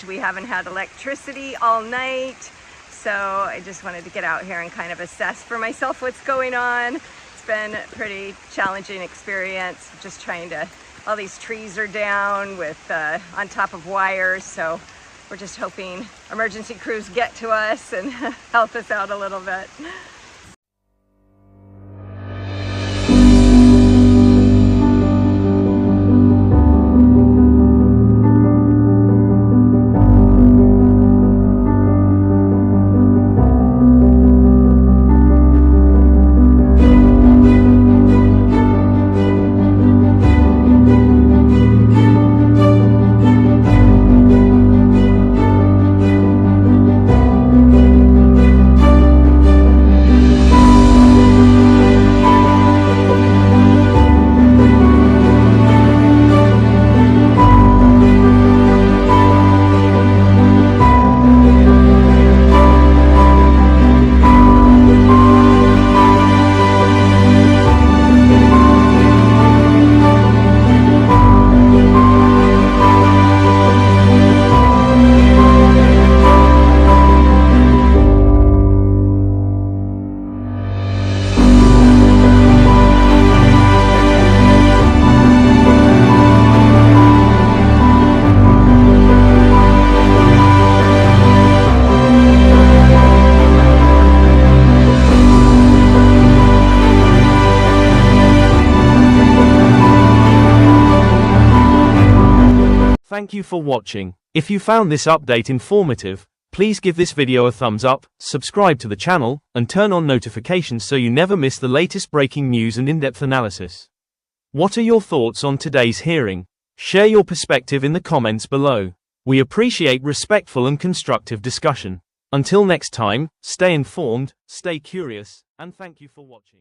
outage. We haven't had electricity all night. So I just wanted to get out here and kind of assess for myself what's going on. It's been a pretty challenging experience, just trying to, all these trees are down with on top of wires, so we're just hoping emergency crews get to us and help us out a little bit. Thank you for watching. If you found this update informative, please give this video a thumbs up, subscribe to the channel, and turn on notifications so you never miss the latest breaking news and in-depth analysis. What are your thoughts on today's hearing? Share your perspective in the comments below. We appreciate respectful and constructive discussion. Until next time, stay informed, stay curious, and thank you for watching.